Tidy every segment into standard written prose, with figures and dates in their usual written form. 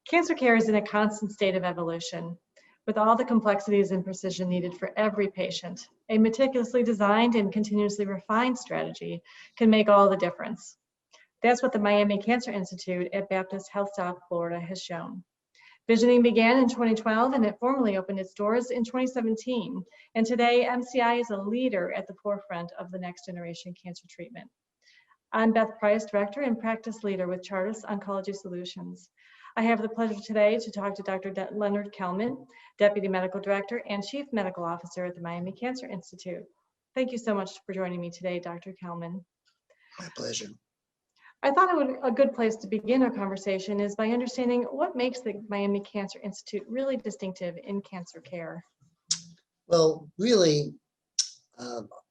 Cancer care is in a constant state of evolution. With all the complexities and precision needed for every patient, a meticulously designed and continuously refined strategy can make all the difference. That's what the Miami Cancer Institute at Baptist Health South Florida has shown. Visioning began in 2012 and it formally opened its doors in 2017. And today, MCI is a leader at the forefront of the next generation cancer treatment. I'm Beth Price, Director and Practice Leader with Chartis Oncology Solutions. I have the pleasure today to talk to Dr. Leonard Kelman, Deputy Medical Director and Chief Medical Officer at the Miami Cancer Institute. Thank you so much for joining me today, Dr. Kelman. My pleasure. I thought a good place to begin our conversation is by understanding what makes the Miami Cancer Institute really distinctive in cancer care. Well, really,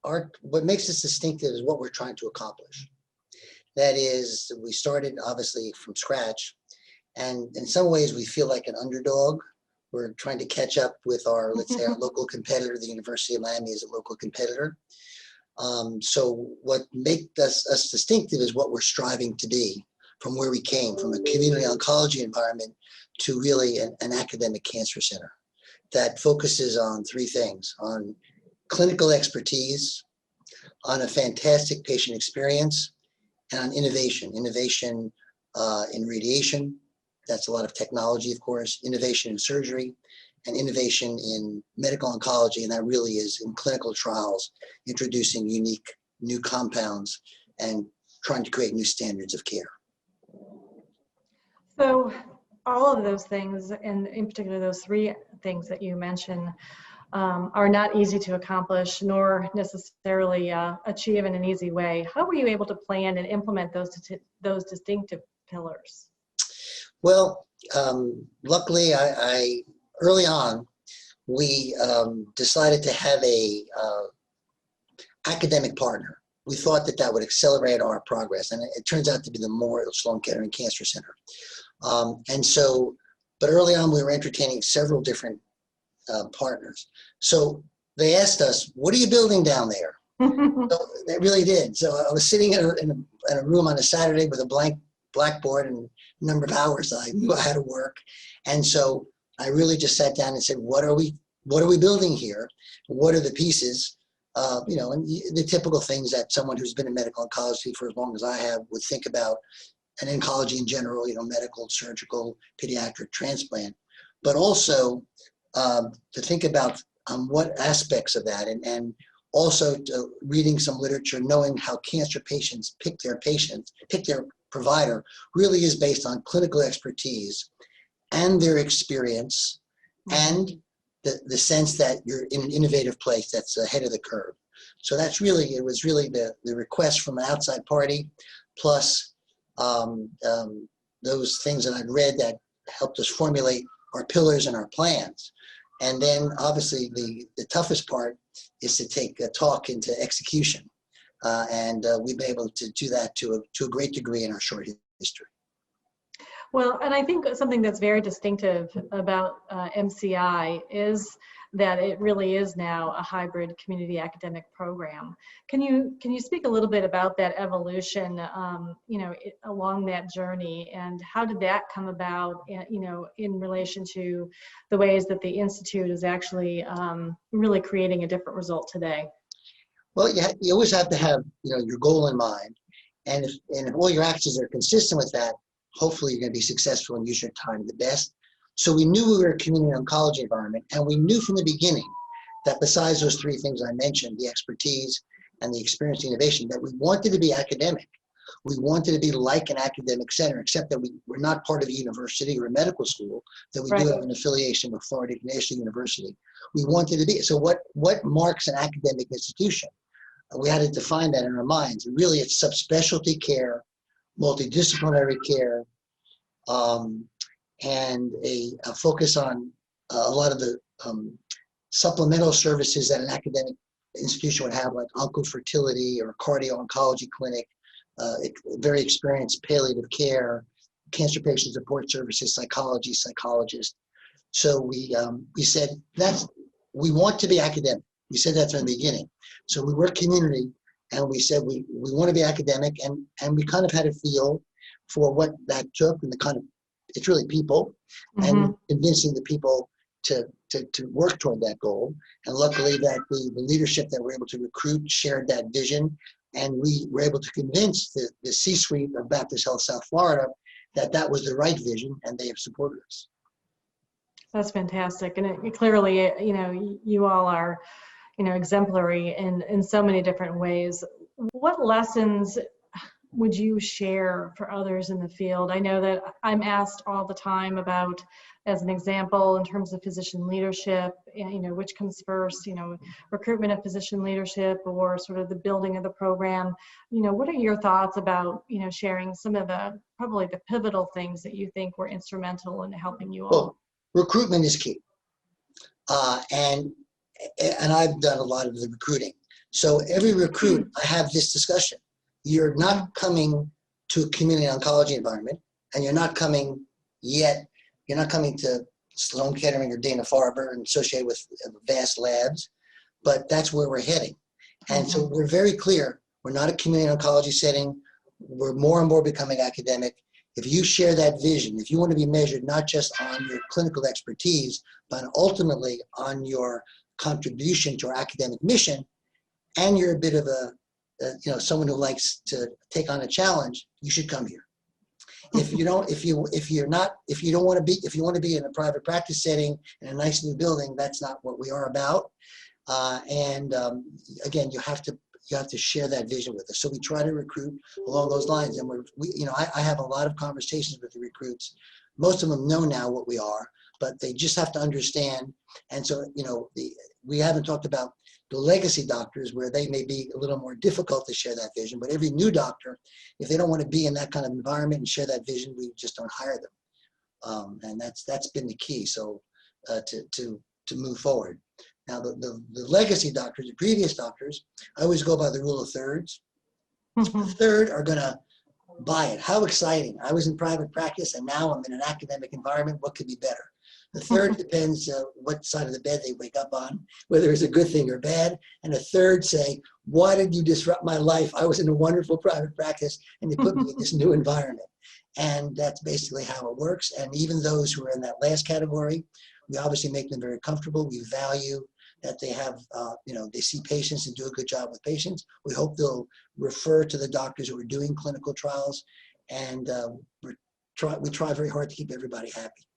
what makes us distinctive is what we're trying to accomplish. That is, we started obviously from scratch, and in some ways we feel like an underdog. We're trying to catch up with our, let's say, our local competitor. The University of Miami is a local competitor. So what makes us distinctive is what we're striving to be from where we came, from a community oncology environment to really an academic cancer center that focuses on three things: on clinical expertise, on a fantastic patient experience, and on innovation. Innovation in radiation, that's a lot of technology, of course, innovation in surgery, and innovation in medical oncology, and that really is in clinical trials, introducing unique new compounds and trying to create new standards of care. So all of those things, and in particular those three things that you mentioned, are not easy to accomplish nor necessarily achieve in an easy way. How were you able to plan and implement those distinctive pillars? Well, luckily, I early on, we decided to have a academic partner. We thought that would accelerate our progress, and it turns out to be the Memorial Sloan Kettering Cancer Center. But early on, we were entertaining several different partners. So they asked us, "What are you building down there?" So they really did. So I was sitting in a room on a Saturday with a blank blackboard and a number of hours I knew I had to work, and so I really just sat down and said, what are we building here? What are the pieces? And the typical things that someone who's been in medical oncology for as long as I have would think about, and oncology in general, medical, surgical, pediatric, transplant, but also to think about what aspects of that, and also reading some literature, knowing how cancer patients pick their provider really is based on clinical expertise and their experience, and the sense that you're in an innovative place that's ahead of the curve. So it was really the request from an outside party, plus those things that I'd read that helped us formulate our pillars and our plans. And then obviously the toughest part is to take a talk into execution. And we've been able to do that to a great degree in our short history. Well, and I think something that's very distinctive about MCI is that it really is now a hybrid community academic program. Can you speak a little bit about that evolution, along that journey, and how did that come about, in relation to the ways that the Institute is actually really creating a different result today? Well, you always have to have your goal in mind, and if all your actions are consistent with that, hopefully you're going to be successful and use your time the best. So we knew we were a community oncology environment, and we knew from the beginning that besides those three things I mentioned, the expertise and the experience and innovation, that we wanted to be academic. We wanted to be like an academic center, except that we're not part of a university or a medical school, that we do have an affiliation with Florida National University. We wanted to be. So what marks an academic institution? We had to define that in our minds. And really, it's subspecialty care, multidisciplinary care, and a focus on a lot of the supplemental services that an academic institution would have, like oncofertility or cardio-oncology clinic, very experienced palliative care, cancer patient support services, psychology, psychologist. So we said we want to be academic. We said that from the beginning. So we were community, and we said we want to be academic, and we kind of had a feel for what that took and the kind of it's really people, and convincing the people to work toward that goal. And luckily that the leadership that we're able to recruit shared that vision, and we were able to convince the C-suite of Baptist Health South Florida that was the right vision, and they have supported us. That's fantastic. And clearly, you all are, exemplary in so many different ways. What lessons would you share for others in the field? I know that I'm asked all the time about, as an example, in terms of physician leadership, which comes first, recruitment of physician leadership or sort of the building of the program. What are your thoughts about, sharing some of probably the pivotal things that you think were instrumental in helping you all? Well, recruitment is key. And I've done a lot of the recruiting. So every recruit, I have this discussion. You're not coming to a community oncology environment, and you're not coming to Sloan Kettering or Dana-Farber and associated with vast labs, but that's where we're heading. And so we're very clear, we're not a community oncology setting. We're more and more becoming academic. If you share that vision, if you want to be measured not just on your clinical expertise, but ultimately on your contribution to our academic mission, and you're a bit of someone who likes to take on a challenge, you should come here. If you want to be in a private practice setting in a nice new building, that's not what we are about. Again, you have to share that vision with us. So we try to recruit along those lines, and I have a lot of conversations with the recruits. Most of them know now what we are, but they just have to understand. And so, we haven't talked about the legacy doctors, where they may be a little more difficult to share that vision, but every new doctor, if they don't want to be in that kind of environment and share that vision, we just don't hire them. And that's been the key. So to move forward. Now the legacy doctors, the previous doctors, I always go by the rule of thirds. The third are going to buy it. How exciting. I was in private practice and now I'm in an academic environment. What could be better? The third depends what side of the bed they wake up on, whether it's a good thing or bad. And a third say, why did you disrupt my life? I was in a wonderful private practice and you put me in this new environment. And that's basically how it works. And even those who are in that last category, we obviously make them very comfortable. We value that they have, they see patients and do a good job with patients. We hope they'll refer to the doctors who are doing clinical trials. And we try very hard to keep everybody happy.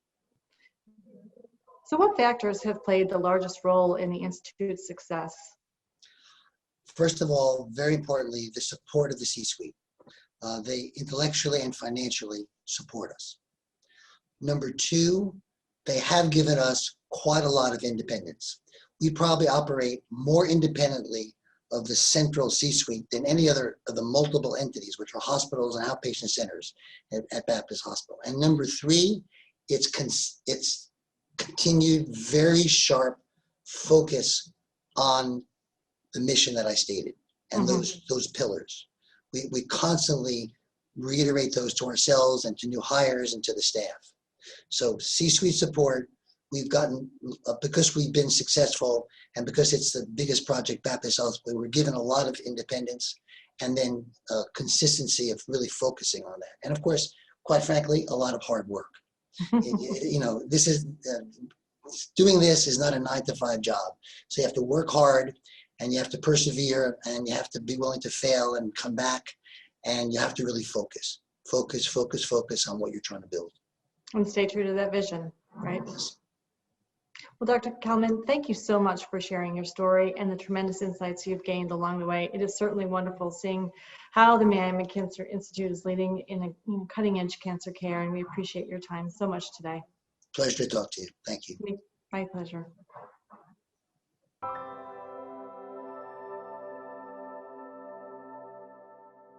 So what factors have played the largest role in the Institute's success? First of all, very importantly, the support of the C-suite. They intellectually and financially support us. Number two, they have given us quite a lot of independence. We probably operate more independently of the central C-suite than any other of the multiple entities, which are hospitals and outpatient centers at Baptist Hospital. And number three, it's continued very sharp focus on the mission that I stated and those pillars. We constantly reiterate those to ourselves and to new hires and to the staff. So C-suite support, we've gotten, because we've been successful and because it's the biggest project Baptist Health, we were given a lot of independence and then consistency of really focusing on that. And of course, quite frankly, a lot of hard work. This is, doing this is not a 9-to-5 job. So you have to work hard and you have to persevere and you have to be willing to fail and come back, and you have to really focus on what you're trying to build. And stay true to that vision, right? Yes. Well, Dr. Kelman, thank you so much for sharing your story and the tremendous insights you've gained along the way. It is certainly wonderful seeing how the Miami Cancer Institute is leading in cutting-edge cancer care, and we appreciate your time so much today. Pleasure to talk to you. Thank you. My pleasure.